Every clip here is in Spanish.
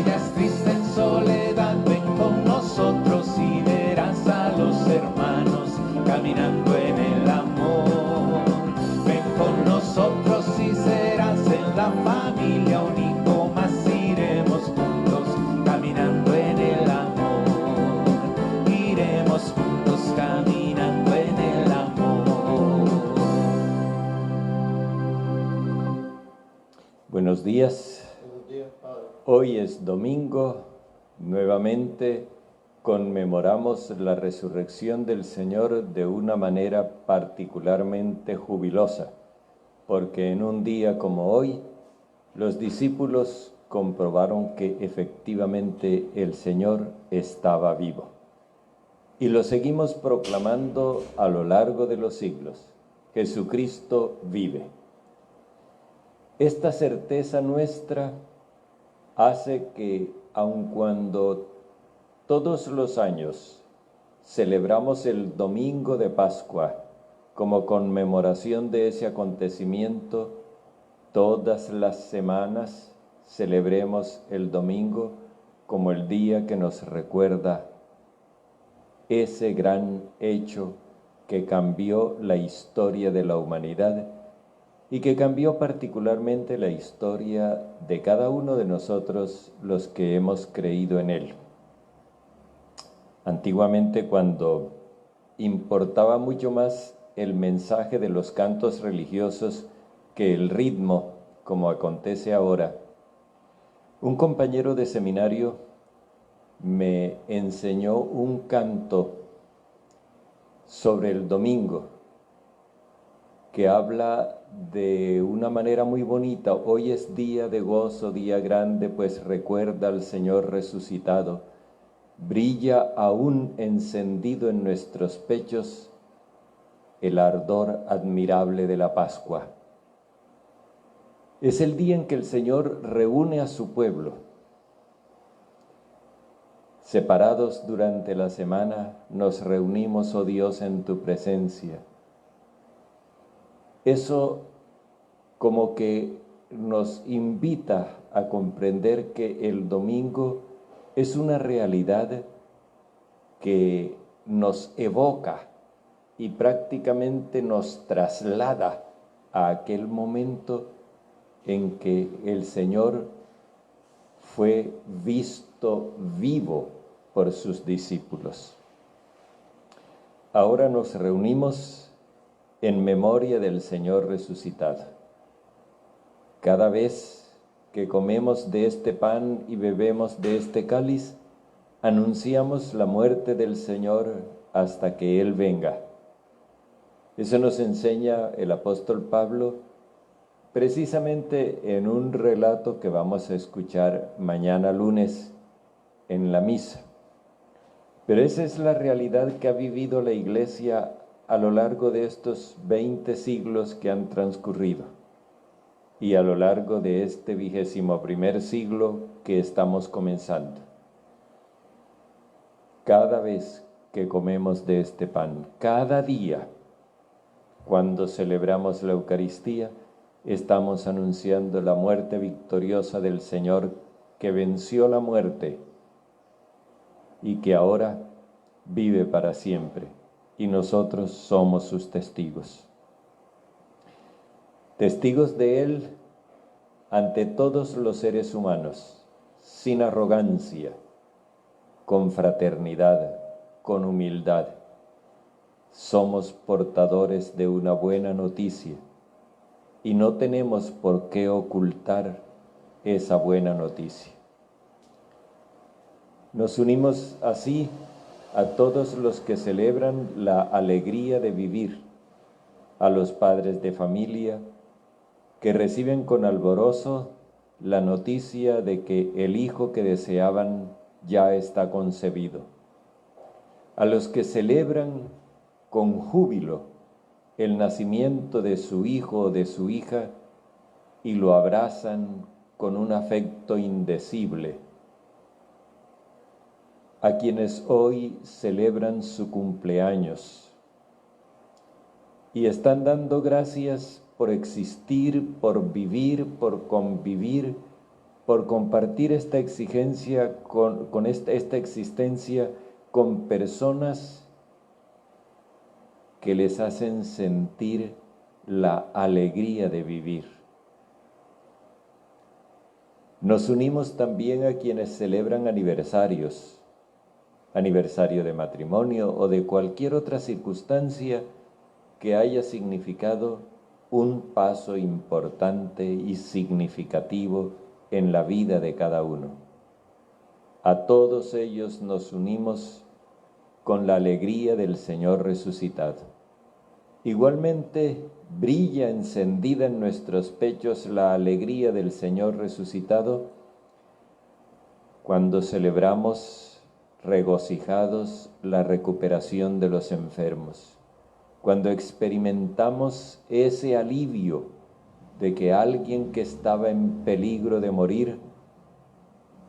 hayas triste en soledad, ven con nosotros y verás a los hermanos caminando en el amor. Ven con nosotros y serás en la familia un hijo más, iremos juntos caminando en el amor. Iremos juntos caminando en el amor. Buenos días. Hoy es domingo, nuevamente conmemoramos la resurrección del Señor de una manera particularmente jubilosa, porque en un día como hoy, los discípulos comprobaron que efectivamente el Señor estaba vivo. Y lo seguimos proclamando a lo largo de los siglos. Jesucristo vive. Esta certeza nuestra hace que, aun cuando todos los años celebramos el domingo de Pascua como conmemoración de ese acontecimiento, todas las semanas celebremos el domingo como el día que nos recuerda ese gran hecho que cambió la historia de la humanidad y que cambió particularmente la historia de cada uno de nosotros los que hemos creído en Él. Antiguamente, cuando importaba mucho más el mensaje de los cantos religiosos que el ritmo, como acontece ahora, un compañero de seminario me enseñó un canto sobre el domingo que habla de una manera muy bonita. Hoy es día de gozo, día grande, pues recuerda al Señor resucitado. Brilla aún encendido en nuestros pechos el ardor admirable de la Pascua. Es el día en que el Señor reúne a su pueblo. Separados durante la semana, nos reunimos, oh Dios, en tu presencia. Eso como que nos invita a comprender que el domingo es una realidad que nos evoca y prácticamente nos traslada a aquel momento en que el Señor fue visto vivo por sus discípulos. Ahora nos reunimos en memoria del Señor resucitado. Cada vez que comemos de este pan y bebemos de este cáliz, anunciamos la muerte del Señor hasta que Él venga. Eso nos enseña el apóstol Pablo precisamente en un relato que vamos a escuchar mañana lunes en la misa. Pero esa es la realidad que ha vivido la Iglesia a lo largo de estos 20 siglos que han transcurrido y a lo largo de este 21º siglo que estamos comenzando. Cada vez que comemos de este pan, cada día, cuando celebramos la Eucaristía, estamos anunciando la muerte victoriosa del Señor que venció la muerte y que ahora vive para siempre. Y nosotros somos sus testigos. Testigos de Él ante todos los seres humanos, sin arrogancia, con fraternidad, con humildad. Somos portadores de una buena noticia y no tenemos por qué ocultar esa buena noticia. Nos unimos así a todos los que celebran la alegría de vivir, a los padres de familia que reciben con alborozo la noticia de que el hijo que deseaban ya está concebido, a los que celebran con júbilo el nacimiento de su hijo o de su hija y lo abrazan con un afecto indecible, a quienes hoy celebran su cumpleaños y están dando gracias por existir, por vivir, por convivir por compartir esta exigencia esta existencia con personas que les hacen sentir la alegría de vivir. Nos unimos también a quienes celebran aniversarios, aniversario de matrimonio o de cualquier otra circunstancia que haya significado un paso importante y significativo en la vida de cada uno. A todos ellos nos unimos con la alegría del Señor resucitado. Igualmente brilla encendida en nuestros pechos la alegría del Señor resucitado cuando celebramos regocijados la recuperación de los enfermos, cuando experimentamos ese alivio de que alguien que estaba en peligro de morir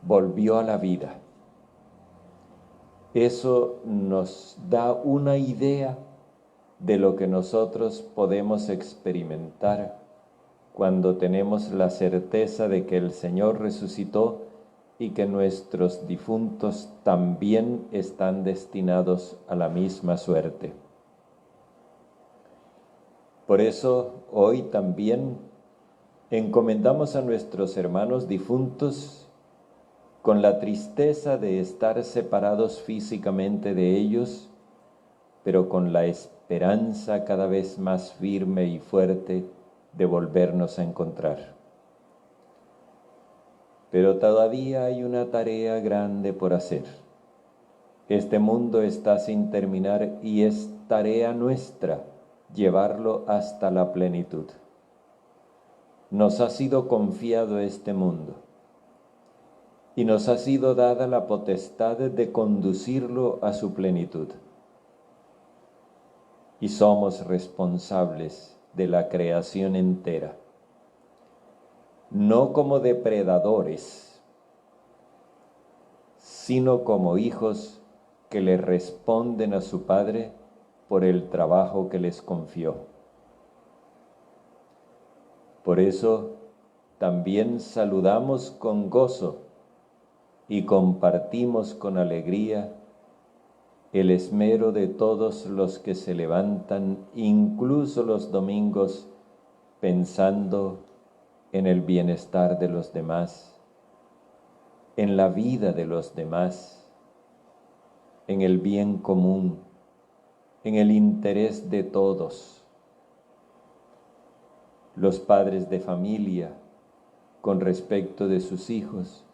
volvió a la vida. Eso nos da una idea de lo que nosotros podemos experimentar cuando tenemos la certeza de que el Señor resucitó y que nuestros difuntos también están destinados a la misma suerte. Por eso hoy también encomendamos a nuestros hermanos difuntos con la tristeza de estar separados físicamente de ellos, pero con la esperanza cada vez más firme y fuerte de volvernos a encontrar. Pero todavía hay una tarea grande por hacer. Este mundo está sin terminar y es tarea nuestra llevarlo hasta la plenitud. Nos ha sido confiado este mundo y nos ha sido dada la potestad de conducirlo a su plenitud. Y somos responsables de la creación entera, no como depredadores, sino como hijos que le responden a su Padre por el trabajo que les confió. Por eso también saludamos con gozo y compartimos con alegría el esmero de todos los que se levantan, incluso los domingos, pensando en el bienestar de los demás, en la vida de los demás, en el bien común, en el interés de todos. Los padres de familia con respecto de sus hijos,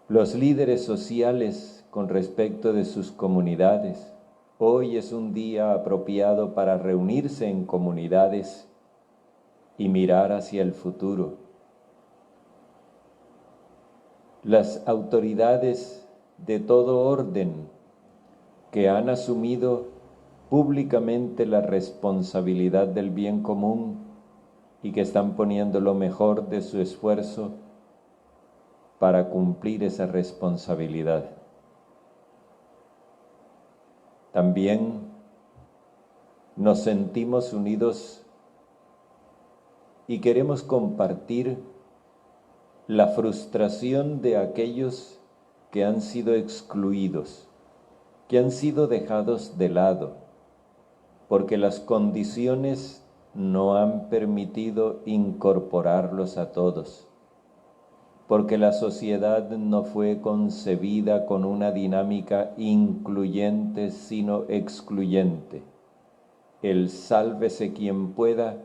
los líderes sociales con respecto de sus comunidades. Hoy es un día apropiado para reunirse en comunidades y mirar hacia el futuro. Las autoridades de todo orden que han asumido públicamente la responsabilidad del bien común y que están poniendo lo mejor de su esfuerzo para cumplir esa responsabilidad. También nos sentimos unidos y queremos compartir la frustración de aquellos que han sido excluidos, que han sido dejados de lado, porque las condiciones no han permitido incorporarlos a todos, porque la sociedad no fue concebida con una dinámica incluyente, sino excluyente. El sálvese quien pueda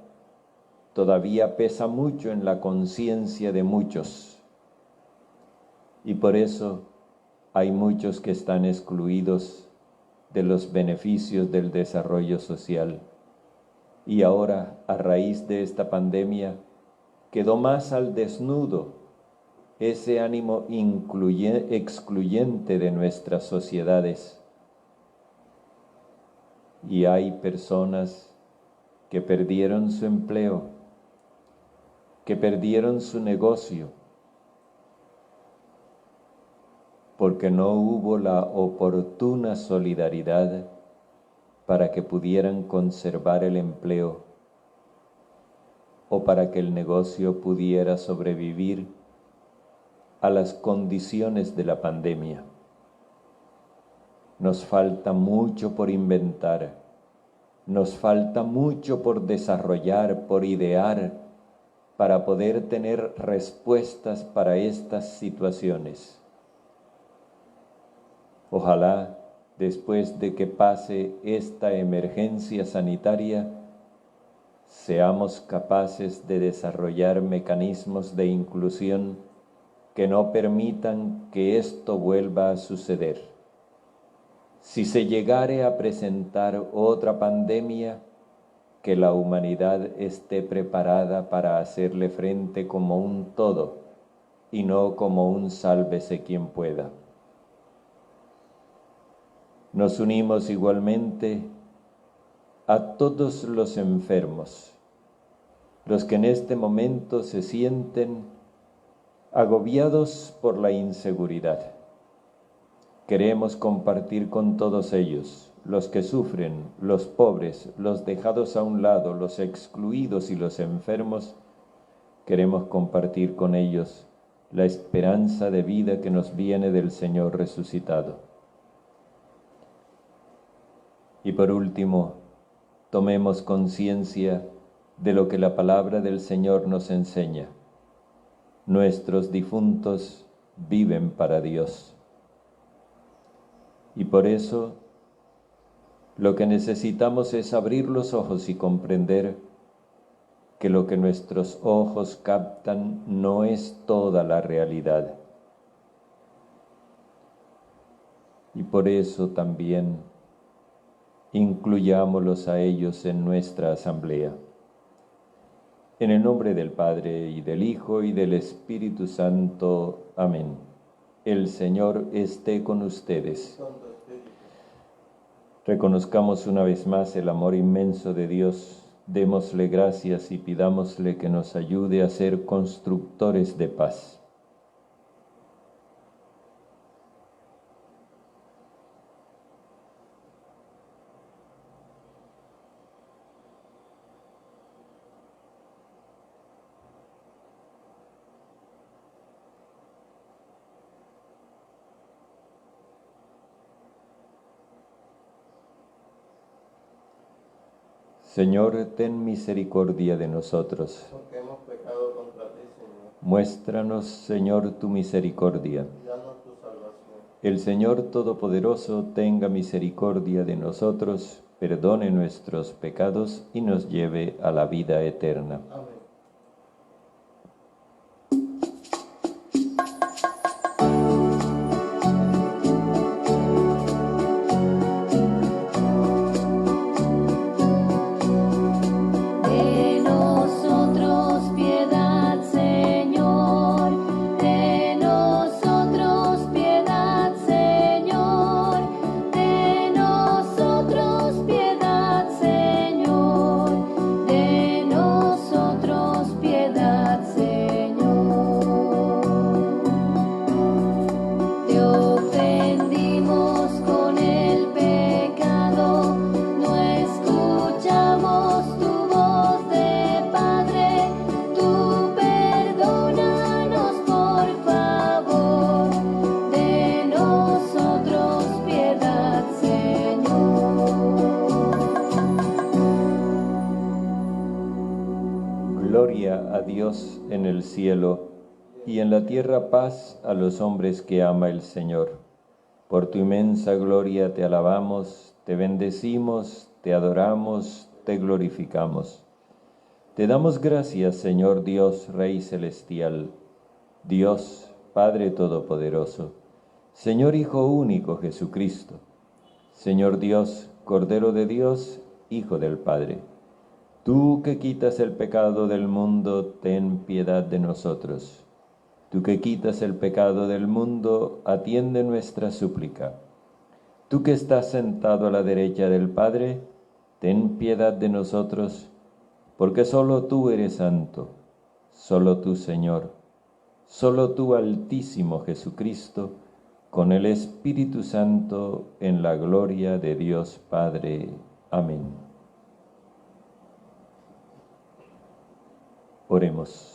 todavía pesa mucho en la conciencia de muchos, y por eso hay muchos que están excluidos de los beneficios del desarrollo social. Y ahora, a raíz de esta pandemia, quedó más al desnudo ese ánimo excluyente de nuestras sociedades. Y hay personas que perdieron su empleo, que perdieron su negocio, porque no hubo la oportuna solidaridad para que pudieran conservar el empleo o para que el negocio pudiera sobrevivir a las condiciones de la pandemia. Nos falta mucho por inventar, nos falta mucho por desarrollar, por idear, para poder tener respuestas para estas situaciones. Ojalá, después de que pase esta emergencia sanitaria, seamos capaces de desarrollar mecanismos de inclusión que no permitan que esto vuelva a suceder. Si se llegare a presentar otra pandemia, que la humanidad esté preparada para hacerle frente como un todo y no como un sálvese quien pueda. Nos unimos igualmente a todos los enfermos, los que en este momento se sienten agobiados por la inseguridad. Queremos compartir con todos ellos, los que sufren, los pobres, los dejados a un lado, los excluidos y los enfermos. Queremos compartir con ellos la esperanza de vida que nos viene del Señor resucitado. Y por último, tomemos conciencia de lo que la palabra del Señor nos enseña. Nuestros difuntos viven para Dios. Y por eso, lo que necesitamos es abrir los ojos y comprender que lo que nuestros ojos captan no es toda la realidad. Y por eso también incluyámoslos a ellos en nuestra asamblea. En el nombre del Padre, y del Hijo, y del Espíritu Santo. Amén. El Señor esté con ustedes. Reconozcamos una vez más el amor inmenso de Dios, démosle gracias y pidámosle que nos ayude a ser constructores de paz. Señor, ten misericordia de nosotros. Porque hemos pecado contra ti, Señor. Muéstranos, Señor, tu misericordia. Y danos tu salvación. El Señor Todopoderoso tenga misericordia de nosotros, perdone nuestros pecados y nos lleve a la vida eterna. Amén. De nosotros piedad, Señor, de nosotros piedad, Señor, de nosotros piedad, Señor, de nosotros piedad, Señor. Te ofendimos con el pecado, no escuchamos tu voz de Padre, tú perdónanos por favor, de nosotros piedad, Señor. Gloria a Dios en el cielo, y en la tierra paz a los hombres que ama el Señor. Por tu inmensa gloria te alabamos, te bendecimos, te adoramos, te glorificamos. Te damos gracias, Señor Dios, Rey celestial, Dios, Padre Todopoderoso, Señor Hijo único Jesucristo, Señor Dios, Cordero de Dios, Hijo del Padre. Tú que quitas el pecado del mundo, ten piedad de nosotros. Tú que quitas el pecado del mundo, atiende nuestra súplica. Tú que estás sentado a la derecha del Padre, ten piedad de nosotros, porque solo tú eres santo, solo tú, Señor, solo tú, Altísimo Jesucristo, con el Espíritu Santo, en la gloria de Dios Padre. Amén. Oremos.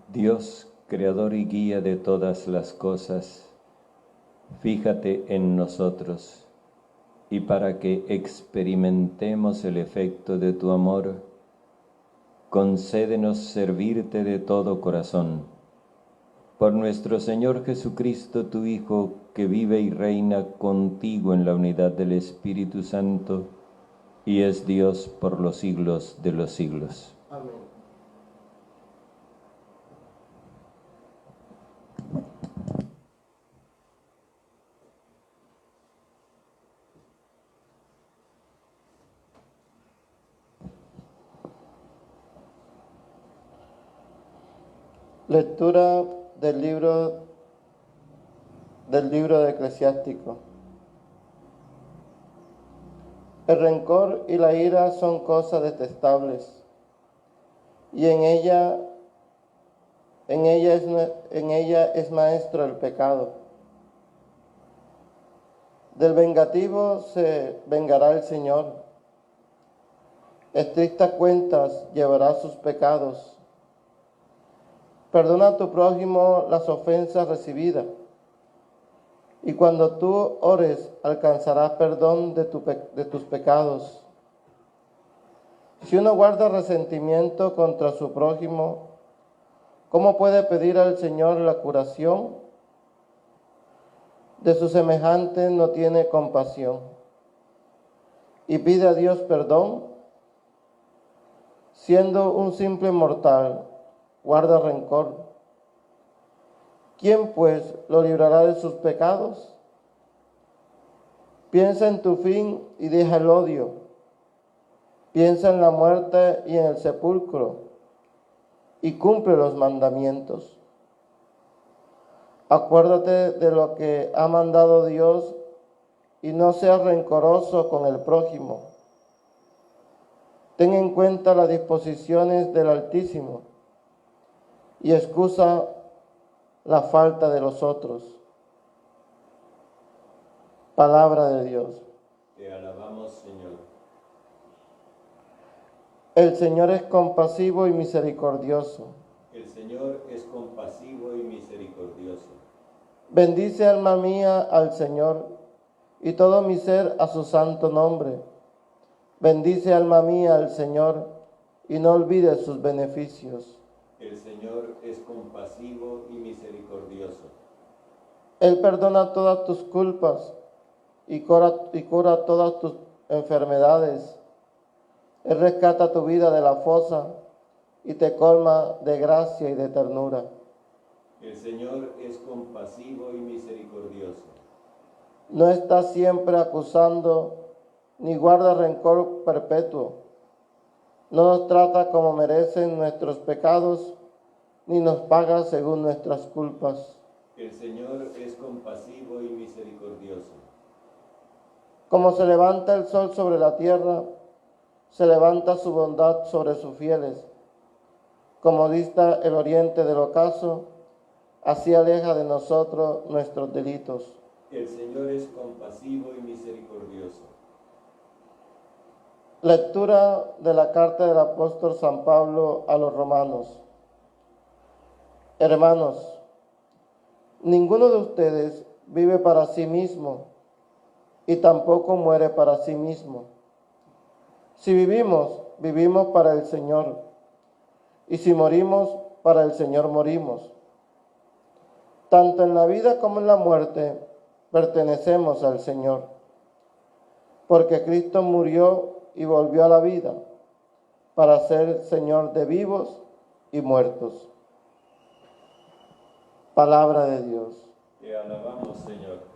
Dios, creador y guía de todas las cosas, fíjate en nosotros, y para que experimentemos el efecto de tu amor, concédenos servirte de todo corazón. Por nuestro Señor Jesucristo, tu Hijo, que vive y reina contigo en la unidad del Espíritu Santo, y es Dios por los siglos de los siglos. Amén. Lectura del libro de Eclesiástico. El rencor y la ira son cosas detestables, y en ella es maestro el pecado. Del vengativo se vengará el Señor. Estrictas cuentas llevará sus pecados. Perdona a tu prójimo las ofensas recibidas, y cuando tú ores alcanzarás perdón de tus pecados. Si uno guarda resentimiento contra su prójimo, ¿cómo puede pedir al Señor la curación? De sus semejantes no tiene compasión. ¿Y pide a Dios perdón? Siendo un simple mortal, guarda rencor. ¿Quién pues lo librará de sus pecados? Piensa en tu fin y deja el odio. Piensa en la muerte y en el sepulcro, y cumple los mandamientos. Acuérdate de lo que ha mandado Dios y no seas rencoroso con el prójimo. Ten en cuenta las disposiciones del Altísimo y excusa la falta de los otros. Palabra de Dios. Te alabamos, Señor. El Señor es compasivo y misericordioso. El Señor es compasivo y misericordioso. Bendice, alma mía, al Señor, y todo mi ser a su santo nombre. Bendice, alma mía, al Señor, y no olvides sus beneficios. El Señor es compasivo y misericordioso. Él perdona todas tus culpas y cura todas tus enfermedades. Él rescata tu vida de la fosa y te colma de gracia y de ternura. El Señor es compasivo y misericordioso. No está siempre acusando, ni guarda rencor perpetuo. No nos trata como merecen nuestros pecados, ni nos paga según nuestras culpas. El Señor es compasivo y misericordioso. Como se levanta el sol sobre la tierra, se levanta su bondad sobre sus fieles. Como dista el oriente del ocaso, así aleja de nosotros nuestros delitos. El Señor es compasivo y misericordioso. Lectura de la carta del apóstol San Pablo a los romanos. Hermanos, ninguno de ustedes vive para sí mismo y tampoco muere para sí mismo. Si vivimos, vivimos para el Señor, y si morimos, para el Señor morimos. Tanto en la vida como en la muerte pertenecemos al Señor, porque Cristo murió y volvió a la vida para ser Señor de vivos y muertos. Palabra de Dios. Te alabamos, Señor.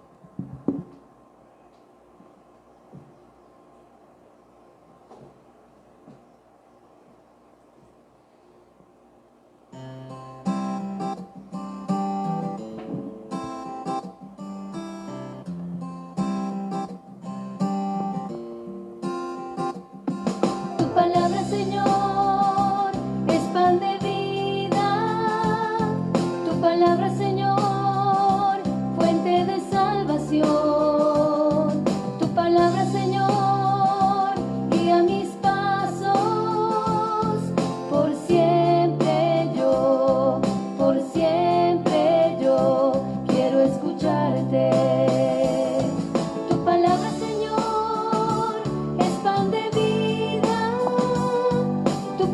Tu palabra, Señor, es pan de vida. Tu palabra, Señor, fuente de salvación.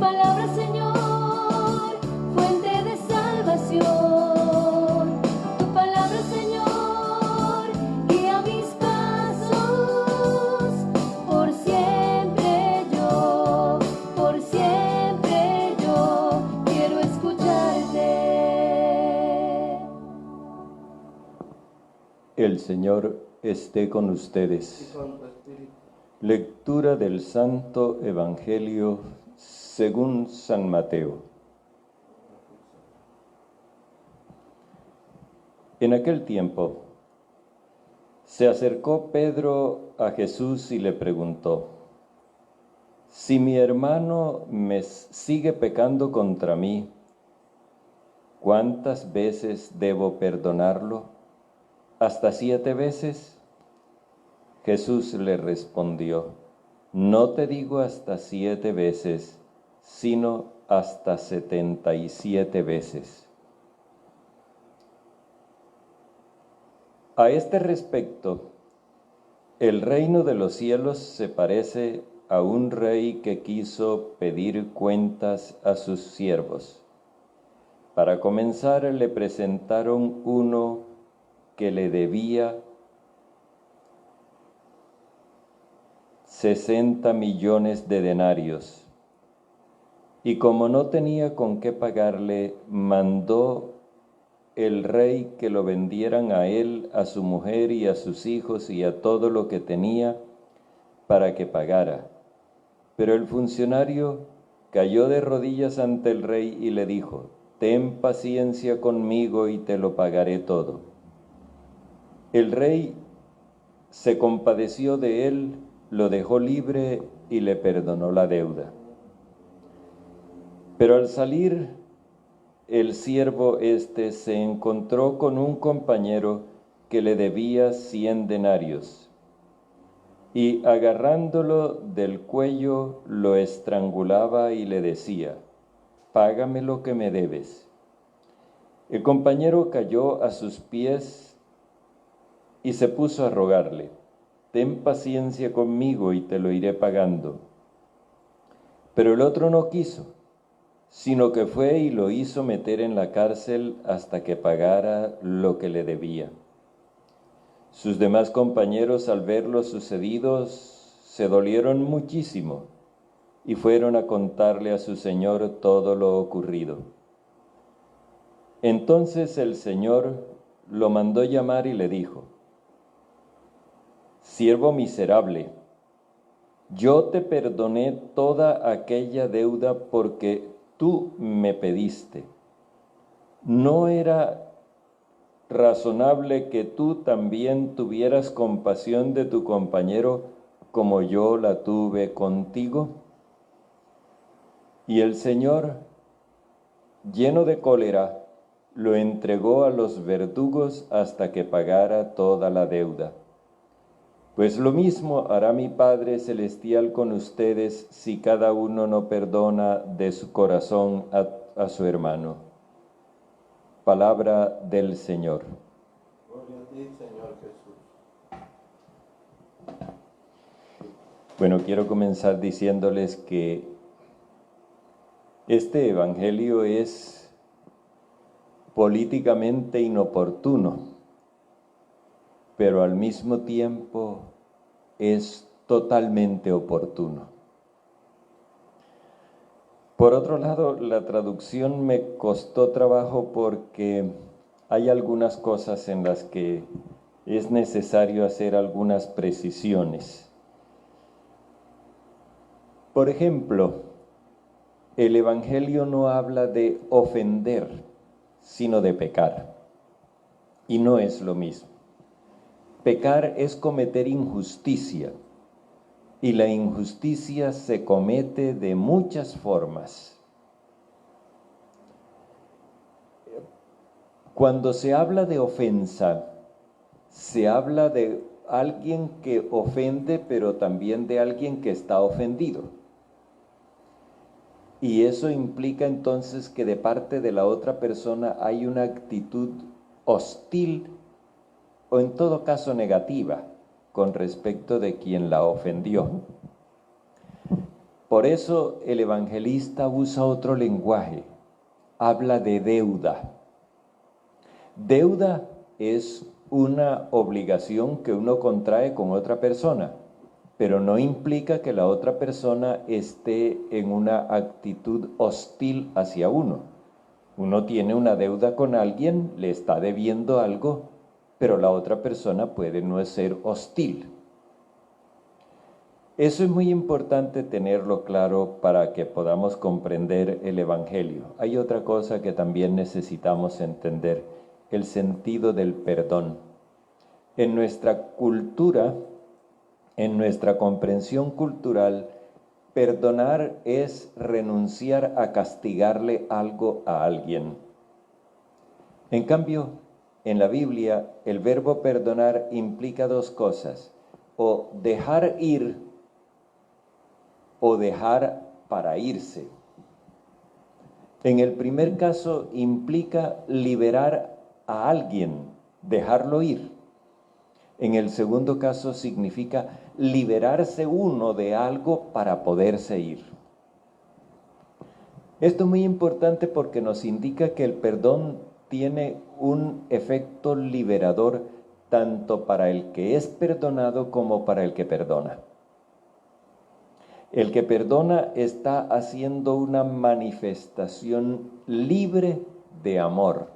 palabra, Señor, fuente de salvación. Tu palabra, Señor, guía mis pasos. Por siempre yo quiero escucharte. El Señor esté con ustedes. Y con tu espíritu. Lectura del Santo Evangelio según San Mateo. En aquel tiempo se acercó Pedro a Jesús y le preguntó: si mi hermano me sigue pecando contra mí, ¿cuántas veces debo perdonarlo? ¿Hasta 7 veces? Jesús le respondió: no te digo hasta 7 veces, sino hasta 77 veces. A este respecto, el reino de los cielos se parece a un rey que quiso pedir cuentas a sus siervos. Para comenzar, le presentaron uno que le debía 60 millones de denarios. Y como no tenía con qué pagarle, mandó el rey que lo vendieran a él, a su mujer y a sus hijos y a todo lo que tenía para que pagara. Pero el funcionario cayó de rodillas ante el rey y le dijo: ten paciencia conmigo y te lo pagaré todo. El rey se compadeció de él, lo dejó libre y le perdonó la deuda. Pero al salir, el siervo se encontró con un compañero que le debía 100 denarios, y agarrándolo del cuello lo estrangulaba y le decía: págame lo que me debes. El compañero cayó a sus pies y se puso a rogarle: ten paciencia conmigo y te lo iré pagando. Pero el otro no quiso, sino que fue y lo hizo meter en la cárcel hasta que pagara lo que le debía. Sus demás compañeros, al ver lo sucedido, se dolieron muchísimo y fueron a contarle a su señor todo lo ocurrido. Entonces el Señor lo mandó llamar y le dijo: siervo miserable, yo te perdoné toda aquella deuda porque tú me pediste. ¿No era razonable que tú también tuvieras compasión de tu compañero como yo la tuve contigo? Y el Señor, lleno de cólera, lo entregó a los verdugos hasta que pagara toda la deuda. Pues lo mismo hará mi Padre Celestial con ustedes si cada uno no perdona de su corazón a su hermano. Palabra del Señor. Gloria a ti, Señor Jesús. Bueno, quiero comenzar diciéndoles que este evangelio es políticamente inoportuno, pero al mismo tiempo es totalmente oportuno. Por otro lado, la traducción me costó trabajo porque hay algunas cosas en las que es necesario hacer algunas precisiones. Por ejemplo, el Evangelio no habla de ofender, sino de pecar, y no es lo mismo. Pecar es cometer injusticia, y la injusticia se comete de muchas formas. Cuando se habla de ofensa, se habla de alguien que ofende, pero también de alguien que está ofendido. Y eso implica entonces que de parte de la otra persona hay una actitud hostil o en todo caso negativa con respecto de quien la ofendió. Por eso el evangelista usa otro lenguaje, habla de deuda. Deuda es una obligación que uno contrae con otra persona, pero no implica que la otra persona esté en una actitud hostil hacia uno. Uno tiene una deuda con alguien, le está debiendo algo, pero la otra persona puede no ser hostil. Eso es muy importante tenerlo claro para que podamos comprender el Evangelio. Hay otra cosa que también necesitamos entender, el sentido del perdón. En nuestra cultura, en nuestra comprensión cultural, perdonar es renunciar a castigarle algo a alguien. En cambio, en la Biblia, el verbo perdonar implica dos cosas, o dejar ir o dejar para irse. En el primer caso implica liberar a alguien, dejarlo ir. En el segundo caso significa liberarse uno de algo para poderse ir. Esto es muy importante porque nos indica que el perdón tiene un efecto liberador tanto para el que es perdonado como para el que perdona. El que perdona está haciendo una manifestación libre de amor.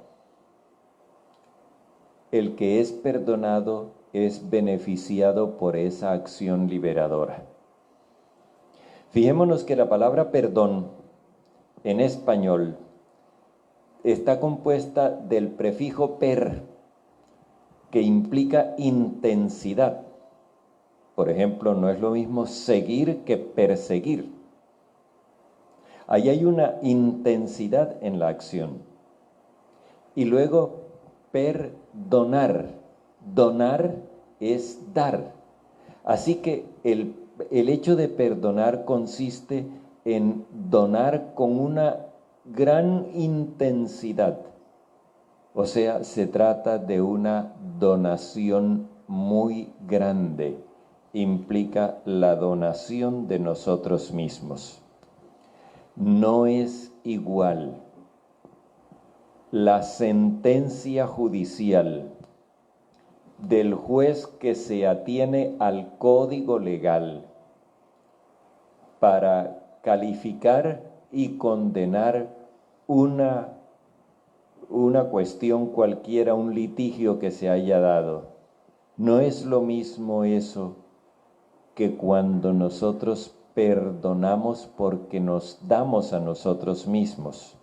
El que es perdonado es beneficiado por esa acción liberadora. Fijémonos que la palabra perdón en español está compuesta del prefijo per, que implica intensidad. Por ejemplo, no es lo mismo seguir que perseguir. Ahí hay una intensidad en la acción. Y luego, perdonar. Donar es dar. Así que el hecho de perdonar consiste en donar con una gran intensidad. O sea, se trata de una donación muy grande. Implica la donación de nosotros mismos. No es igual la sentencia judicial del juez que se atiene al código legal para calificar y condenar una cuestión cualquiera, un litigio que se haya dado. No es lo mismo eso que cuando nosotros perdonamos porque nos damos a nosotros mismos.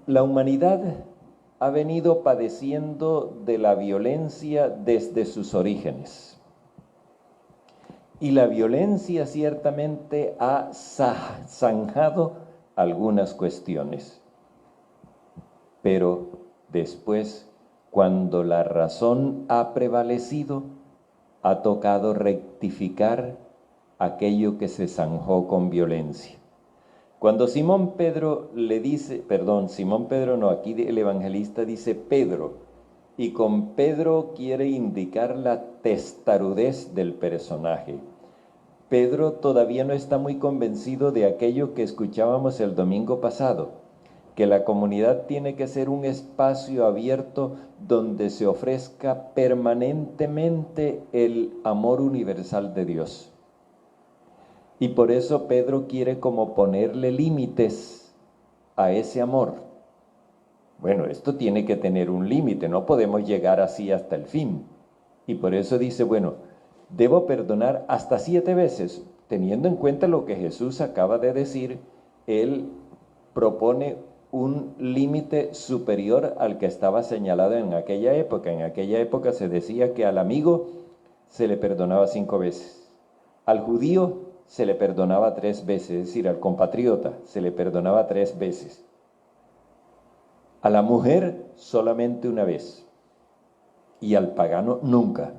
La humanidad ha venido padeciendo de la violencia desde sus orígenes. Y la violencia ciertamente ha zanjado algunas cuestiones. Pero después, cuando la razón ha prevalecido, ha tocado rectificar aquello que se zanjó con violencia. Cuando Simón Pedro aquí el evangelista dice Pedro, y con Pedro quiere indicar la testarudez del personaje. Pedro todavía no está muy convencido de aquello que escuchábamos el domingo pasado, que la comunidad tiene que ser un espacio abierto donde se ofrezca permanentemente el amor universal de Dios. Y por eso Pedro quiere como ponerle límites a ese amor. Bueno, esto tiene que tener un límite, no podemos llegar así hasta el fin. Y por eso dice, bueno, debo perdonar hasta 7 veces, teniendo en cuenta lo que Jesús acaba de decir. Él propone un límite superior al que estaba señalado en aquella época. En aquella época se decía que al amigo se le perdonaba 5 veces, al judío se le perdonaba 3 veces, es decir, al compatriota se le perdonaba 3 veces, a la mujer solamente 1 vez y al pagano nunca.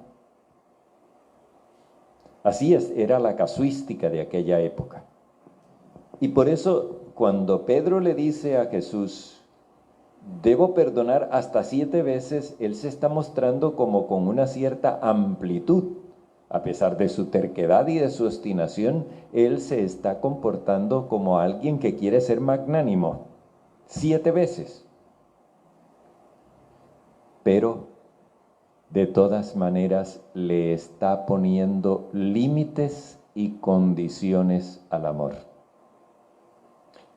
Así era la casuística de aquella época. Y por eso, cuando Pedro le dice a Jesús, debo perdonar hasta 7 veces, él se está mostrando como con una cierta amplitud, A pesar de su terquedad y de su obstinación, él se está comportando como alguien que quiere ser magnánimo. 7 veces. Pero de todas maneras le está poniendo límites y condiciones al amor.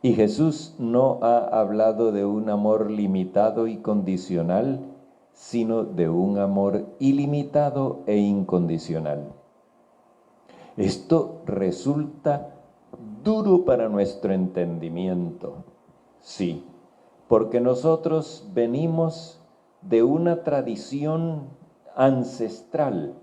Y Jesús no ha hablado de un amor limitado y condicional, sino de un amor ilimitado e incondicional. Esto resulta duro para nuestro entendimiento, sí, porque nosotros venimos de una tradición ancestral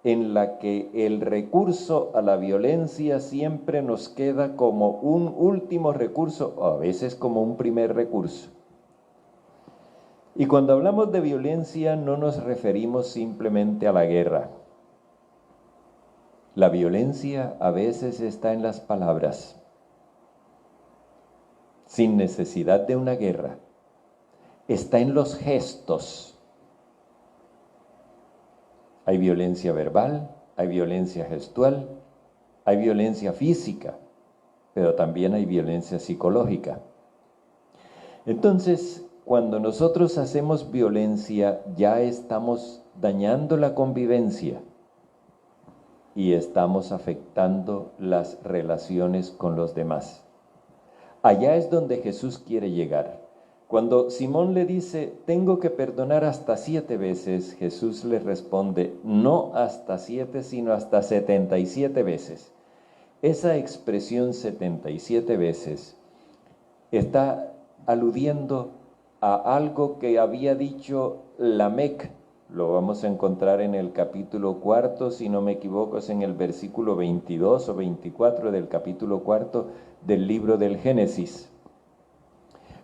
en la que el recurso a la violencia siempre nos queda como un último recurso, o a veces como un primer recurso. Y cuando hablamos de violencia no nos referimos simplemente a la guerra. La violencia a veces está en las palabras, sin necesidad de una guerra. Está en los gestos. Hay violencia verbal, hay violencia gestual, hay violencia física, pero también hay violencia psicológica. Entonces, cuando nosotros hacemos violencia, ya estamos dañando la convivencia y estamos afectando las relaciones con los demás. Allá es donde Jesús quiere llegar. Cuando Simón le dice, tengo que perdonar hasta 7 veces, Jesús le responde, no hasta 7, sino hasta 77 veces. Esa expresión 77 veces está aludiendo a algo que había dicho Lamec. Lo vamos a encontrar en el capítulo 4, si no me equivoco, es en el versículo 22 o 24 del capítulo 4 del libro del Génesis,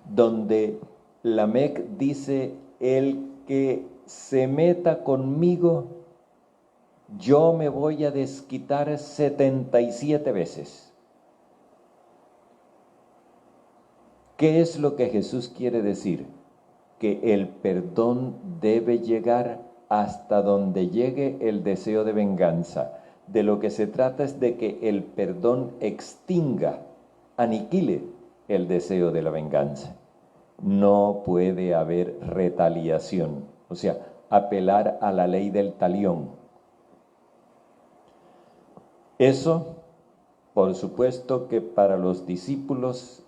donde Lamec dice, el que se meta conmigo, yo me voy a desquitar 77 veces. ¿Qué es lo que Jesús quiere decir? Que el perdón debe llegar hasta donde llegue el deseo de venganza. De lo que se trata es de que el perdón extinga, aniquile el deseo de la venganza. No puede haber retaliación, o sea, apelar a la ley del talión. Eso, por supuesto que para los discípulos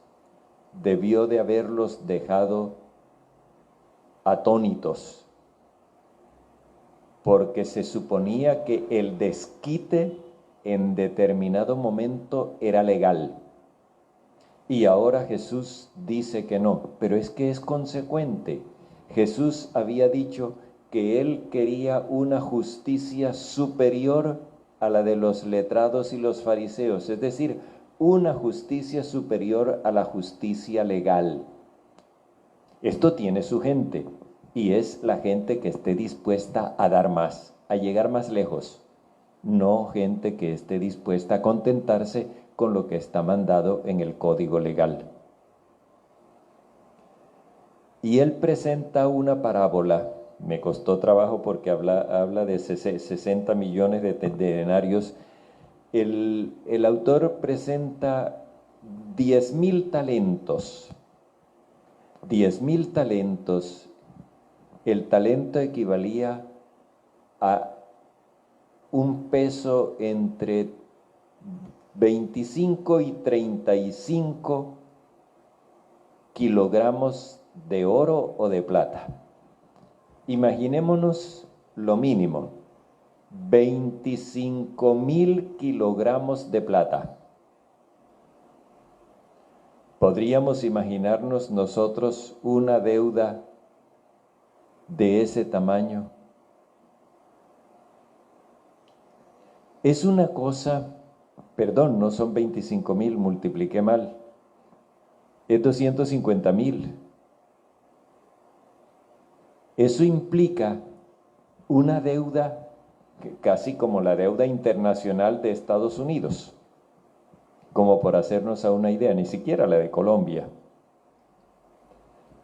debió de haberlos dejado atónitos, porque se suponía que el desquite en determinado momento era legal. Y ahora Jesús dice que no, pero es que es consecuente. Jesús había dicho que él quería una justicia superior a la de los letrados y los fariseos, es decir, una justicia superior a la justicia legal. Esto tiene su gente, y es la gente que esté dispuesta a dar más, a llegar más lejos, no gente que esté dispuesta a contentarse con lo que está mandado en el código legal. Y él presenta una parábola, me costó trabajo porque habla de 60 millones de denarios. El autor presenta 10,000 talentos. 10,000 talentos, el talento equivalía a un peso entre 25 y 35 kilogramos de oro o de plata. Imaginémonos lo mínimo, 25,000 kilogramos de plata. ¿Podríamos imaginarnos nosotros una deuda de ese tamaño? Es una cosa, perdón, no son 25,000, multipliqué mal, es 250,000. Eso implica una deuda casi como la deuda internacional de Estados Unidos, como por hacernos a una idea, ni siquiera la de Colombia.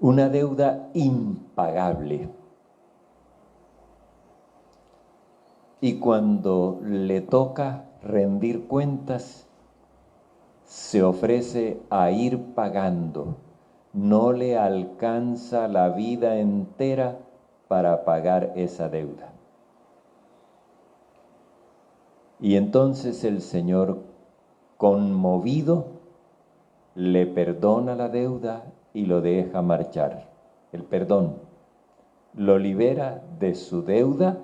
Una deuda impagable. y cuando le toca rendir cuentas, se ofrece a ir pagando. No le alcanza la vida entera para pagar esa deuda. Y entonces el Señor, conmovido, le perdona la deuda y lo deja marchar. El perdón lo libera de su deuda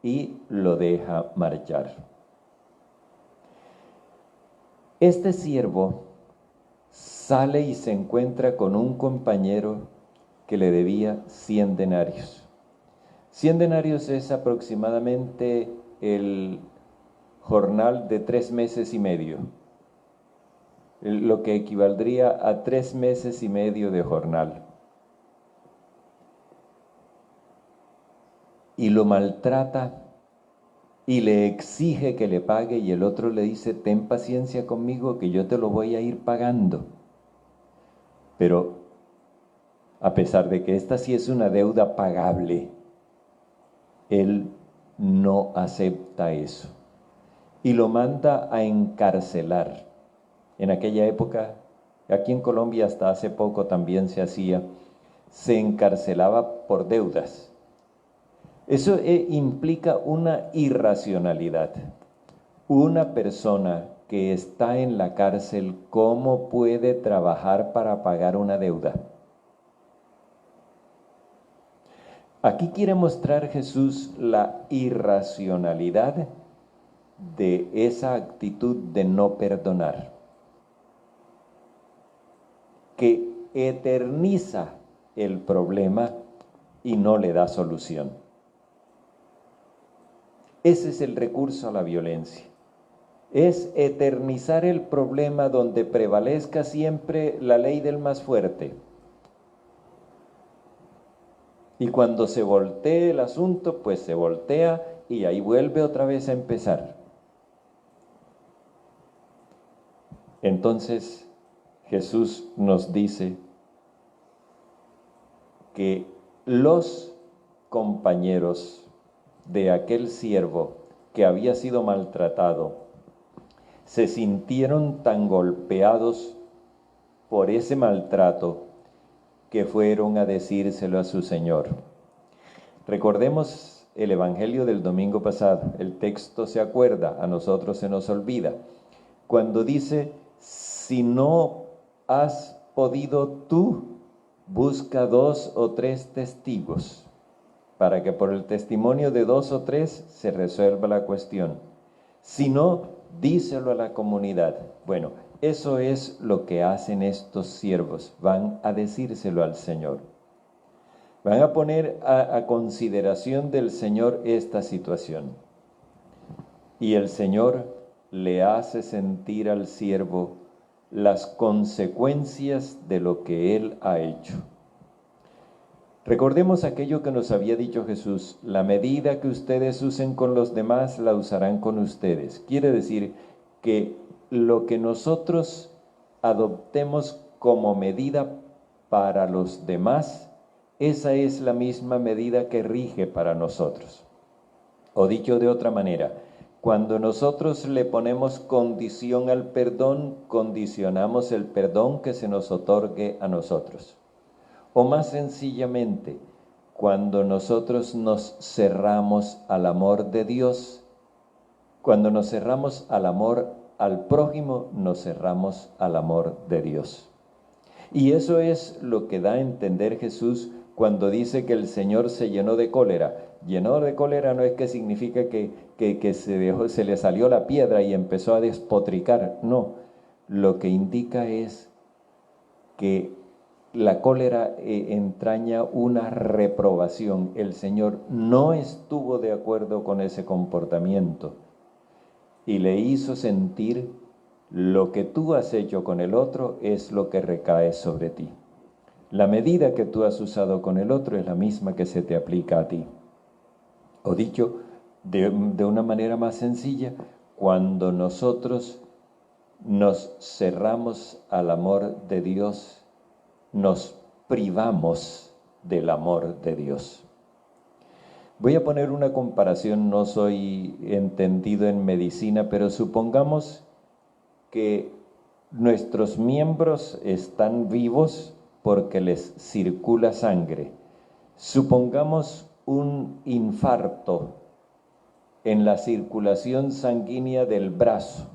y lo deja marchar. Este siervo sale y se encuentra con un compañero que le debía 100 denarios. 100 denarios es aproximadamente el jornal de 3 meses y medio, lo que equivaldría a 3 meses y medio de jornal. Y lo maltrata y le exige que le pague, y el otro le dice: ten paciencia conmigo que yo te lo voy a ir pagando. Pero a pesar de que esta sí es una deuda pagable, él no acepta eso y lo manda a encarcelar. En aquella época, aquí en Colombia hasta hace poco también se hacía, se encarcelaba por deudas. Eso implica una irracionalidad. Una persona que está en la cárcel, ¿cómo puede trabajar para pagar una deuda? Aquí quiere mostrar Jesús la irracionalidad de esa actitud de no perdonar, que eterniza el problema y no le da solución. Ese es el recurso a la violencia. Es eternizar el problema donde prevalezca siempre la ley del más fuerte. Y cuando se voltee el asunto, pues se voltea y ahí vuelve otra vez a empezar. Entonces Jesús nos dice que los compañeros de aquel siervo que había sido maltratado se sintieron tan golpeados por ese maltrato que fueron a decírselo a su Señor. Recordemos el Evangelio del domingo pasado. El texto se acuerda, a nosotros se nos olvida. Cuando dice: si no has podido tú, busca 2 o 3 testigos, para que por el testimonio de 2 o 3 se resuelva la cuestión. Si no, díselo a la comunidad. Bueno, eso es lo que hacen estos siervos. Van a decírselo al Señor. Van a poner a consideración del Señor esta situación. Y el Señor le hace sentir al siervo las consecuencias de lo que él ha hecho. Recordemos aquello que nos había dicho Jesús: la medida que ustedes usen con los demás, la usarán con ustedes. Quiere decir que lo que nosotros adoptemos como medida para los demás, esa es la misma medida que rige para nosotros. O dicho de otra manera, cuando nosotros le ponemos condición al perdón, condicionamos el perdón que se nos otorgue a nosotros. O más sencillamente, cuando nosotros nos cerramos al amor de Dios, cuando nos cerramos al amor al prójimo, nos cerramos al amor de Dios. Y eso es lo que da a entender Jesús cuando dice que el Señor se llenó de cólera. Llenó de cólera no es que significa que se le salió la piedra y empezó a despotricar. No, lo que indica es que la cólera entraña una reprobación. El Señor no estuvo de acuerdo con ese comportamiento y le hizo sentir: lo que tú has hecho con el otro es lo que recae sobre ti. La medida que tú has usado con el otro es la misma que se te aplica a ti. O dicho de una manera más sencilla, cuando nosotros nos cerramos al amor de Dios, nos privamos del amor de Dios. Voy a poner una comparación, no soy entendido en medicina, pero supongamos que nuestros miembros están vivos porque les circula sangre. Supongamos un infarto en la circulación sanguínea del brazo.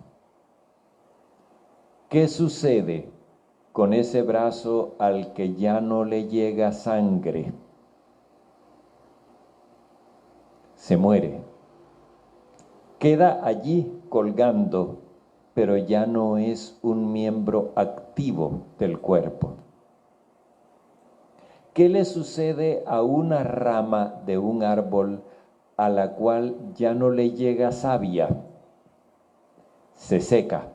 ¿Qué sucede con ese brazo al que ya no le llega sangre? Se muere. Queda allí colgando, pero ya no es un miembro activo del cuerpo. ¿Qué le sucede a una rama de un árbol a la cual ya no le llega savia? Se seca.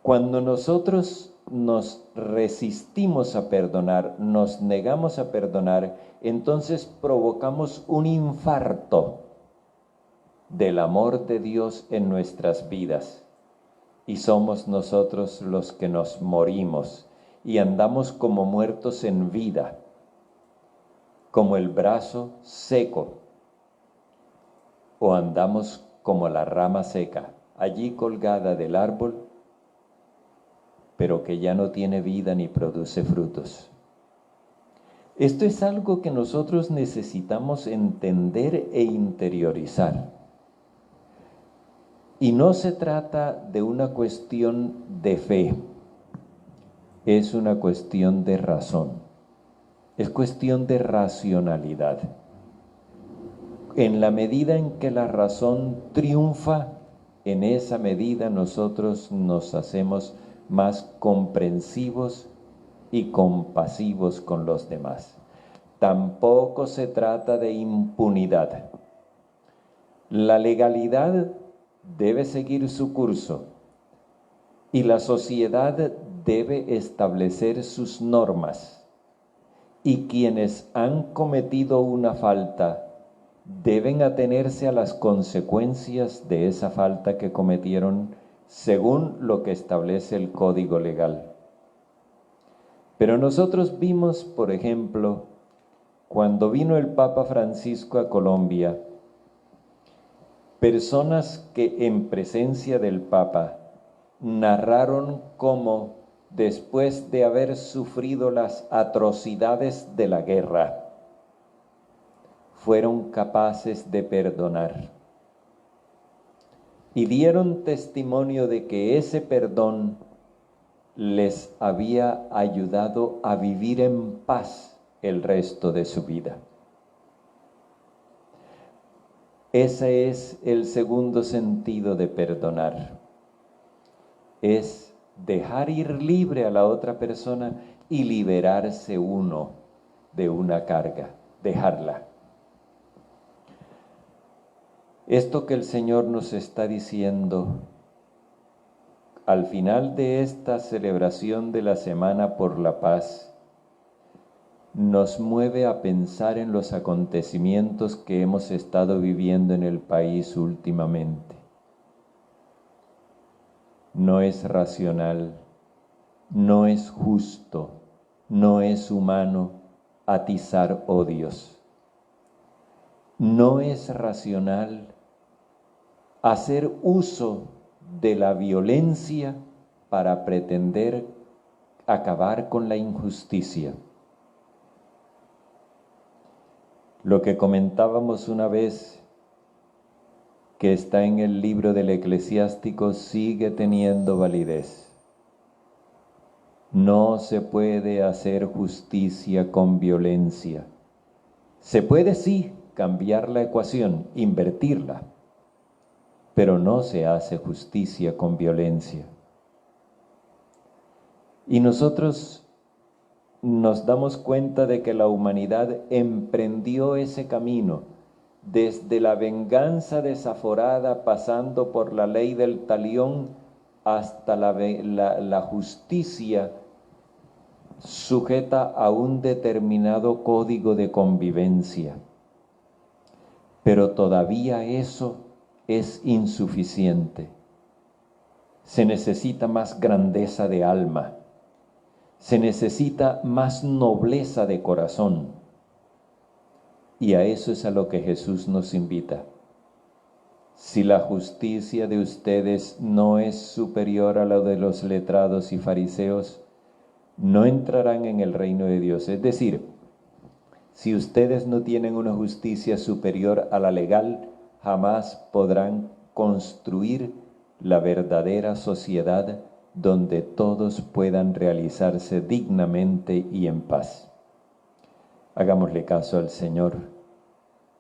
Cuando nosotros nos resistimos a perdonar, nos negamos a perdonar, entonces provocamos un infarto del amor de Dios en nuestras vidas. Y somos nosotros los que nos morimos y andamos como muertos en vida, como el brazo seco, o andamos como la rama seca, allí colgada del árbol, pero que ya no tiene vida ni produce frutos. Esto es algo que nosotros necesitamos entender e interiorizar. Y no se trata de una cuestión de fe, es una cuestión de razón, es cuestión de racionalidad. En la medida en que la razón triunfa, en esa medida nosotros nos hacemos más comprensivos y compasivos con los demás. Tampoco se trata de impunidad. La legalidad debe seguir su curso y la sociedad debe establecer sus normas, y quienes han cometido una falta deben atenerse a las consecuencias de esa falta que cometieron según lo que establece el Código Legal. Pero nosotros vimos, por ejemplo, cuando vino el Papa Francisco a Colombia, personas que en presencia del Papa narraron cómo, después de haber sufrido las atrocidades de la guerra, fueron capaces de perdonar. Y dieron testimonio de que ese perdón les había ayudado a vivir en paz el resto de su vida. Ese es el segundo sentido de perdonar. Es dejar ir libre a la otra persona y liberarse uno de una carga, dejarla. Esto que el Señor nos está diciendo al final de esta celebración de la Semana por la Paz, nos mueve a pensar en los acontecimientos que hemos estado viviendo en el país últimamente. No es racional, no es justo, no es humano atizar odios. No es racional hacer uso de la violencia para pretender acabar con la injusticia. Lo que comentábamos una vez, que está en el libro del Eclesiástico, sigue teniendo validez. No se puede hacer justicia con violencia. Se puede, sí, cambiar la ecuación, invertirla, pero no se hace justicia con violencia. Y nosotros nos damos cuenta de que la humanidad emprendió ese camino, desde la venganza desaforada, pasando por la ley del talión, hasta la justicia sujeta a un determinado código de convivencia. Pero todavía eso es insuficiente. Se necesita más grandeza de alma, se necesita más nobleza de corazón. Y a eso es a lo que Jesús nos invita. Si la justicia de ustedes no es superior a la de los letrados y fariseos, no entrarán en el reino de Dios. Es decir, si ustedes no tienen una justicia superior a la legal, jamás podrán construir la verdadera sociedad donde todos puedan realizarse dignamente y en paz. Hagámosle caso al Señor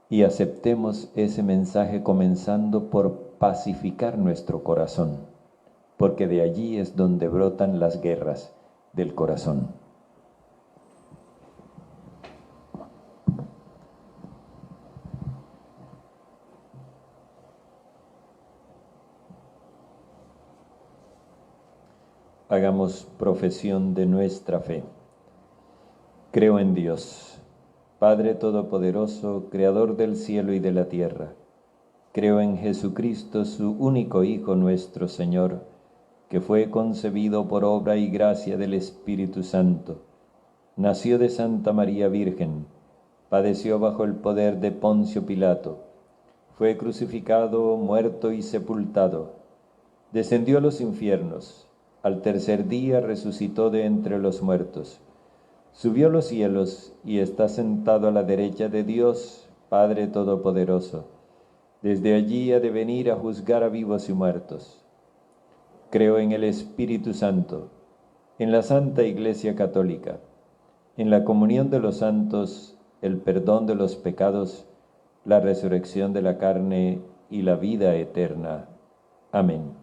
y aceptemos ese mensaje comenzando por pacificar nuestro corazón, porque de allí es donde brotan las guerras del corazón. Hagamos profesión de nuestra fe. Creo en Dios, Padre Todopoderoso, Creador del cielo y de la tierra. Creo en Jesucristo, su único Hijo, nuestro Señor, que fue concebido por obra y gracia del Espíritu Santo. Nació de Santa María Virgen, padeció bajo el poder de Poncio Pilato, fue crucificado, muerto y sepultado, descendió a los infiernos, al tercer día resucitó de entre los muertos, subió a los cielos y está sentado a la derecha de Dios, Padre Todopoderoso. Desde allí ha de venir a juzgar a vivos y muertos. Creo en el Espíritu Santo, en la Santa Iglesia Católica, en la comunión de los santos, el perdón de los pecados, la resurrección de la carne y la vida eterna. Amén.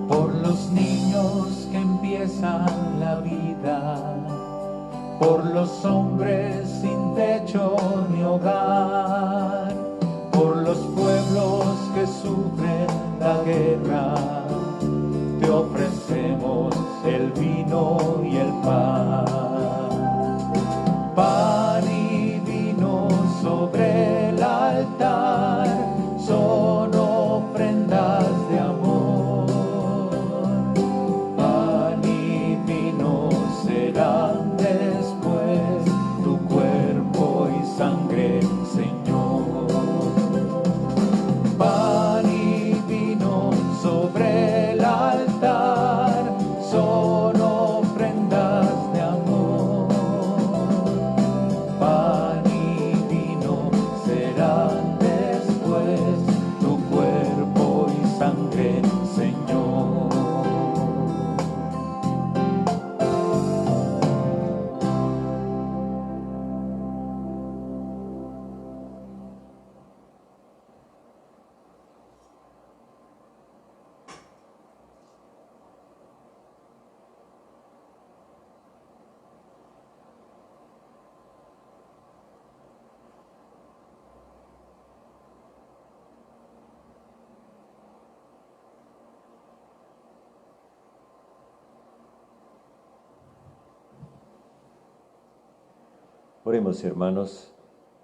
Por los niños que empiezan la vida, por los hombres sin techo ni hogar, por los pueblos que sufren la guerra, te ofrecemos el vino y el pan. Pan y vino sobre el altar son ofrendas de amor. Pan y vino serán después tu cuerpo y sangre, Señor. Pan y vino sobre el altar son ofrendas de amor. Pan y vino serán después tu cuerpo y sangre, Señor. Oremos, hermanos,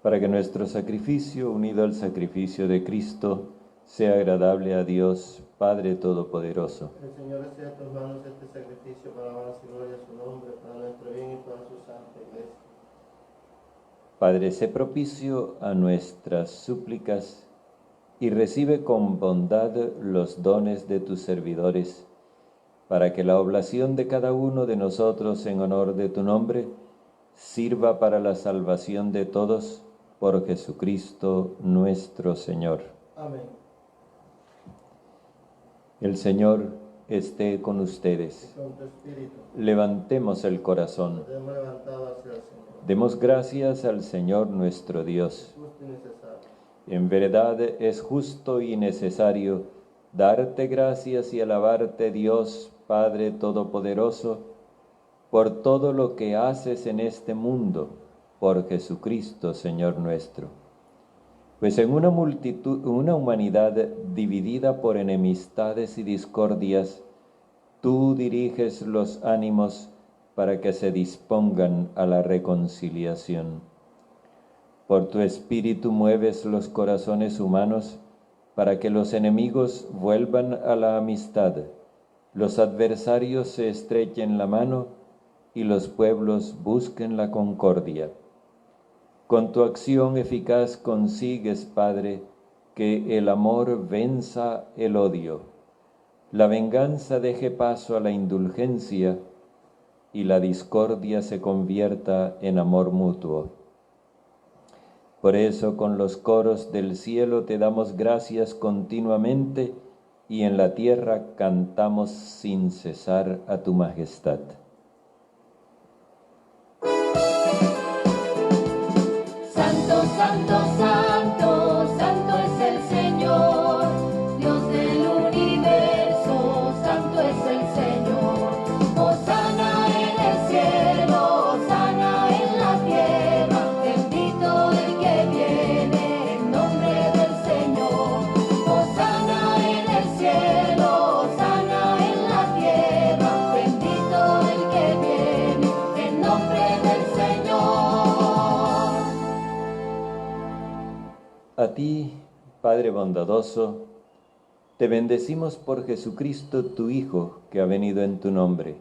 para que nuestro sacrificio, unido al sacrificio de Cristo, sea agradable a Dios, Padre Todopoderoso. El Señor reciba de tus manos este sacrificio para alabanza y gloria a su nombre, para nuestro bien y para su santa iglesia. Padre, sé propicio a nuestras súplicas y recibe con bondad los dones de tus servidores, para que la oblación de cada uno de nosotros en honor de tu nombre sirva para la salvación de todos, por Jesucristo nuestro Señor. Amén. El Señor esté con ustedes. Y con tu espíritu, Levantemos el corazón. nos hemos levantado hacia el Señor. Demos gracias al Señor nuestro Dios. Justo y necesario. En verdad es justo y necesario darte gracias y alabarte, Dios Padre Todopoderoso, por todo lo que haces en este mundo, por Jesucristo, Señor nuestro. Pues en una humanidad dividida por enemistades y discordias, tú diriges los ánimos para que se dispongan a la reconciliación. Por tu Espíritu mueves los corazones humanos para que los enemigos vuelvan a la amistad, los adversarios se estrechen la mano y los pueblos busquen la concordia. Con tu acción eficaz consigues, Padre, que el amor venza el odio, la venganza deje paso a la indulgencia y la discordia se convierta en amor mutuo. Por eso, con los coros del cielo te damos gracias continuamente y en la tierra cantamos sin cesar a tu majestad. Santo, santo, santo, santo es el Señor, Dios del universo, santo es el Señor. Hosana en el cielo, hosana en la tierra, bendito el que viene en nombre del Señor. Hosana en el cielo, hosana en la tierra, bendito el que viene en nombre del Señor. A ti, Padre bondadoso, te bendecimos por Jesucristo, tu Hijo, que ha venido en tu nombre.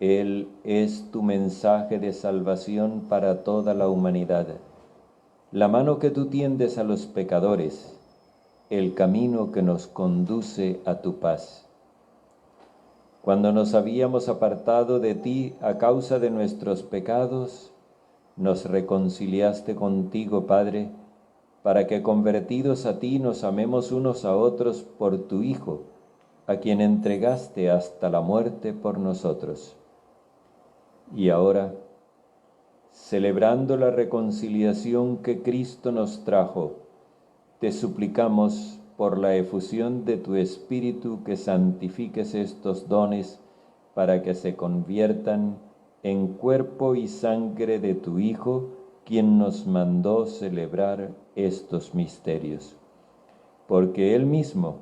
Él es tu mensaje de salvación para toda la humanidad, la mano que tú tiendes a los pecadores, el camino que nos conduce a tu paz. Cuando nos habíamos apartado de ti a causa de nuestros pecados, nos reconciliaste contigo, Padre, para que convertidos a ti nos amemos unos a otros por tu Hijo, a quien entregaste hasta la muerte por nosotros. Y ahora, celebrando la reconciliación que Cristo nos trajo, te suplicamos por la efusión de tu Espíritu que santifiques estos dones para que se conviertan en cuerpo y sangre de tu Hijo, quien nos mandó celebrar estos misterios. Porque Él mismo,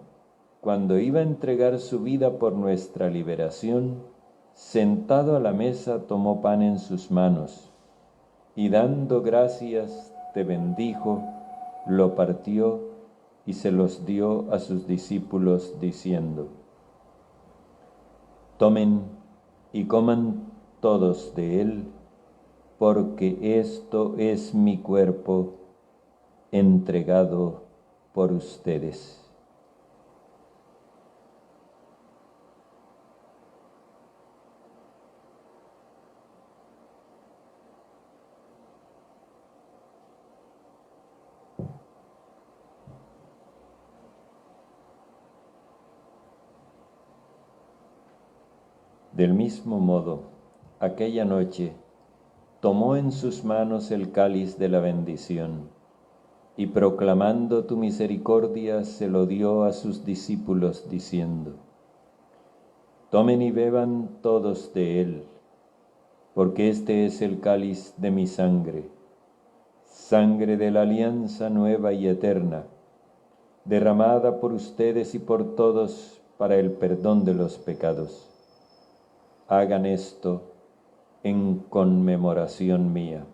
cuando iba a entregar su vida por nuestra liberación, sentado a la mesa tomó pan en sus manos, y dando gracias te bendijo, lo partió y se los dio a sus discípulos diciendo: Tomen y coman todos de él, porque esto es mi cuerpo entregado por ustedes. Del mismo modo, aquella noche, tomó en sus manos el cáliz de la bendición, y proclamando tu misericordia, se lo dio a sus discípulos, diciendo: Tomen y beban todos de él, porque este es el cáliz de mi sangre, sangre de la alianza nueva y eterna, derramada por ustedes y por todos para el perdón de los pecados. Hagan esto en conmemoración mía.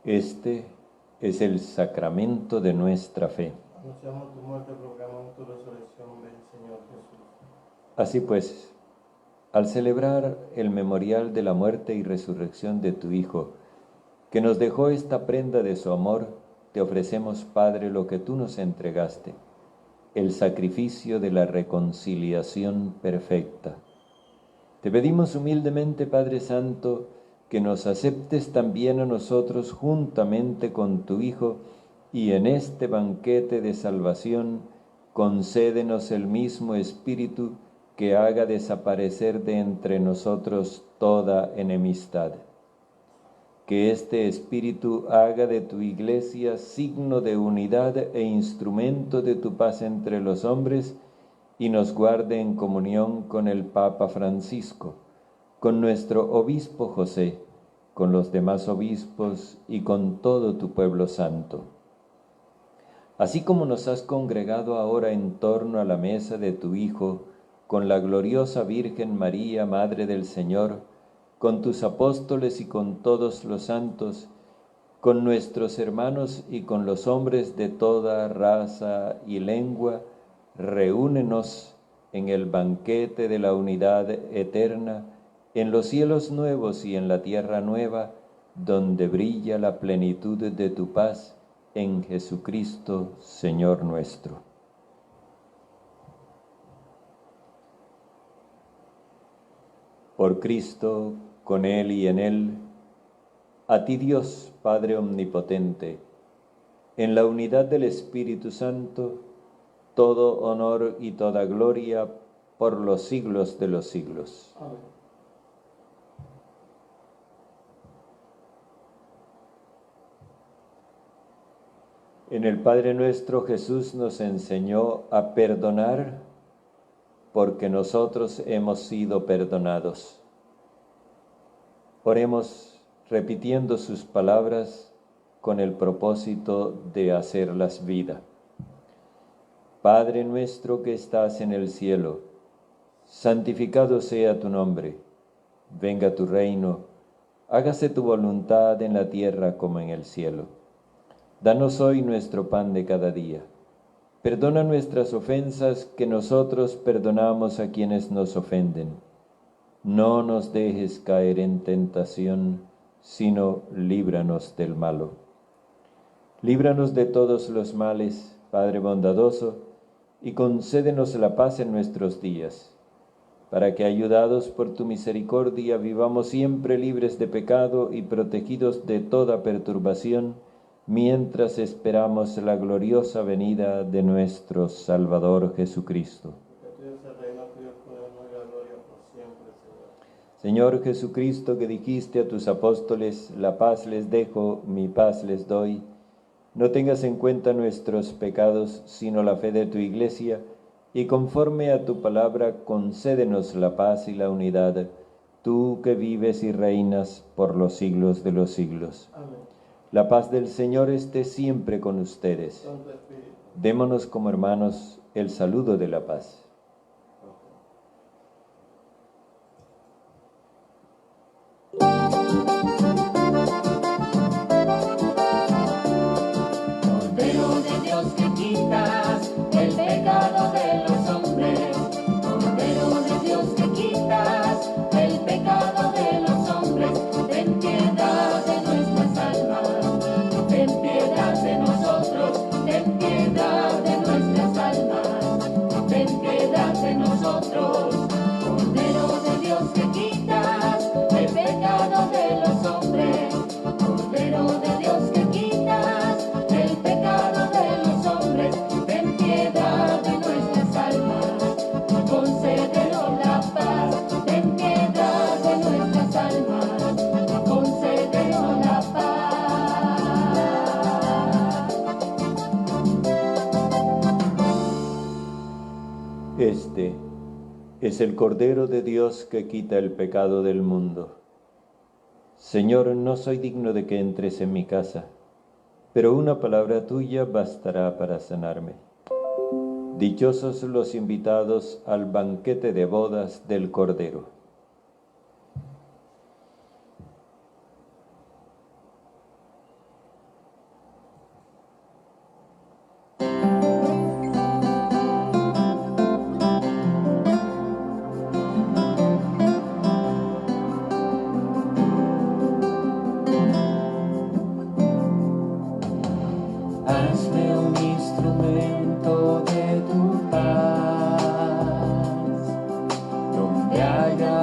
Este es el sacramento de nuestra fe. Anunciamos tu muerte, proclamamos tu resurrección, ven Señor Jesús. Así pues, al celebrar el memorial de la muerte y resurrección de tu Hijo, que nos dejó esta prenda de su amor, te ofrecemos, Padre, lo que tú nos entregaste, el sacrificio de la reconciliación perfecta. Te pedimos humildemente, Padre Santo, que nos aceptes también a nosotros juntamente con tu Hijo, y en este banquete de salvación concédenos el mismo Espíritu que haga desaparecer de entre nosotros toda enemistad. que este Espíritu haga de tu Iglesia signo de unidad e instrumento de tu paz entre los hombres, y nos guarde en comunión con el Papa Francisco, con nuestro obispo José, con los demás obispos y con todo tu pueblo santo. Así como nos has congregado ahora en torno a la mesa de tu Hijo, con la gloriosa Virgen María, Madre del Señor, con tus apóstoles y con todos los santos, con nuestros hermanos y con los hombres de toda raza y lengua, reúnenos en el banquete de la unidad eterna, en los cielos nuevos y en la tierra nueva, donde brilla la plenitud de tu paz, en Jesucristo, Señor nuestro. Por Cristo, con Él y en Él, a ti Dios, Padre Omnipotente, en la unidad del Espíritu Santo, todo honor y toda gloria por los siglos de los siglos. Amén. En el Padre nuestro Jesús nos enseñó a perdonar porque nosotros hemos sido perdonados. Oremos repitiendo sus palabras con el propósito de hacerlas vida. Padre nuestro que estás en el cielo, santificado sea tu nombre. Venga tu reino, hágase tu voluntad en la tierra como en el cielo. Danos hoy nuestro pan de cada día. Perdona nuestras ofensas, que nosotros perdonamos a quienes nos ofenden. No nos dejes caer en tentación, sino líbranos del malo. Líbranos de todos los males, Padre bondadoso, y concédenos la paz en nuestros días, para que, ayudados por tu misericordia, vivamos siempre libres de pecado y protegidos de toda perturbación, mientras esperamos la gloriosa venida de nuestro Salvador Jesucristo. Señor Jesucristo, que dijiste a tus apóstoles, la paz les dejo, mi paz les doy, no tengas en cuenta nuestros pecados, sino la fe de tu Iglesia, y conforme a tu palabra, concédenos la paz y la unidad, tú que vives y reinas por los siglos de los siglos. Amén. La paz del Señor esté siempre con ustedes. Santo Espíritu. Démonos como hermanos el saludo de la paz. Cordero de Dios que quitas el pecado de los hombres, Cordero de Dios que quitas el pecado de los hombres, ten piedad de nuestras almas, ten piedad de nosotros, ten piedad de nuestras almas, ten piedad de nosotros. Cordero de Dios que quitas el pecado de los hombres, Cordero de Dios que quitas el pecado de los hombres, ten piedad de nuestras almas, concédenos la paz, ten piedad de nuestras almas, concédenos la paz. Este es el Cordero de Dios que quita el pecado del mundo. Señor, no soy digno de que entres en mi casa, pero una palabra tuya bastará para sanarme. Dichosos los invitados al banquete de bodas del Cordero. Hazme un instrumento de tu paz, donde haya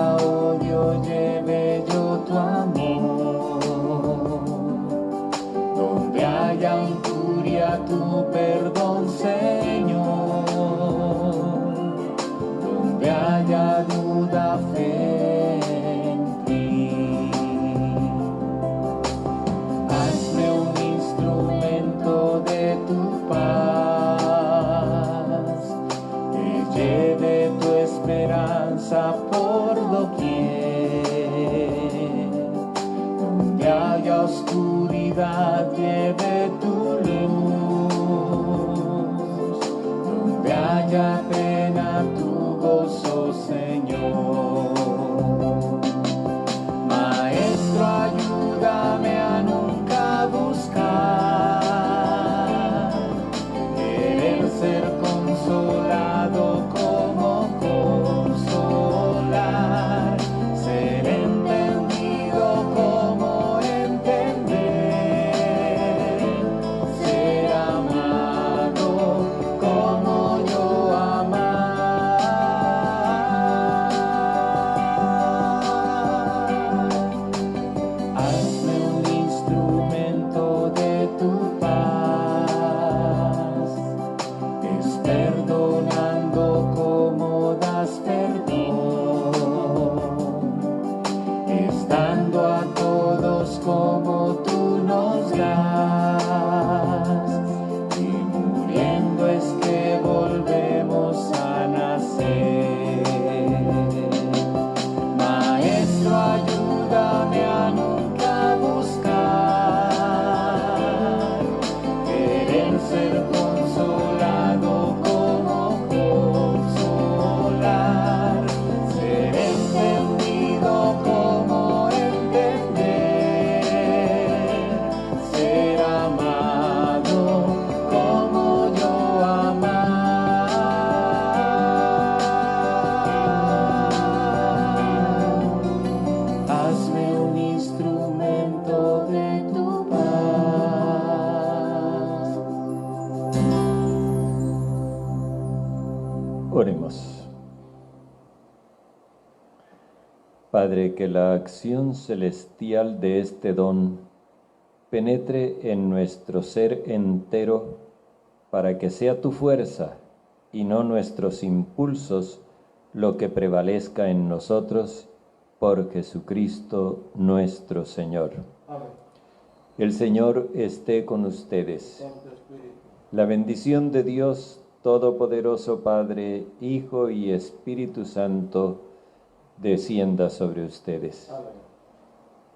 haya oscuridad, lleve tu luz. Donde haya pena, tu gozo, Señor. Maestro, ayúdame a nunca buscar querer ser consolado como consolar, ser entendido como entender, ser amado como yo amar. Hazme un instrumento de tu paz, es perdonando como das perdón, es dando a todos como tú nos das, y muriendo es que volvemos a nacer. Maestro, ayúdame a nunca buscar querer ser consolado como consolar, ser entendido como entender, ser amado como yo amar. Hazme un instrumento de tu paz. Oremos. Padre, que la acción celestial de este don penetre en nuestro ser entero para que sea tu fuerza y no nuestros impulsos lo que prevalezca en nosotros, por Jesucristo nuestro Señor. Amén. El Señor esté con ustedes. Con tu espíritu. La bendición de Dios Todopoderoso, Padre, Hijo y Espíritu Santo, descienda sobre ustedes. Amén.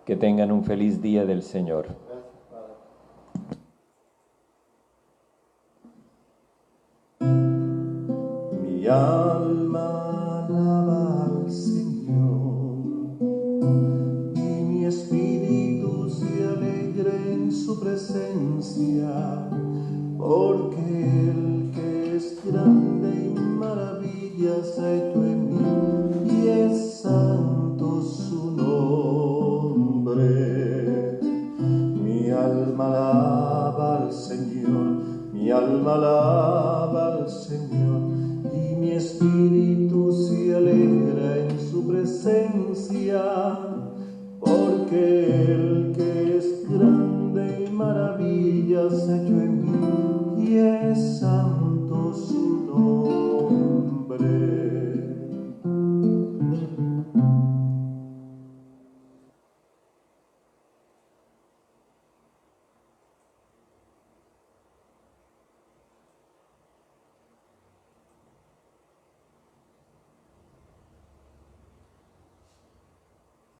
Que tengan un feliz día del Señor. Gracias, Padre. Mi alma alaba al Señor y mi espíritu se alegra en su presencia, porque el que es grande y maravillas ha hecho en mí y es santo su nombre. Mi alma alaba al Señor, mi alma alaba al Señor, y mi espíritu se alegra en su presencia, porque el que es grande y maravillas ha hecho en mí y es santo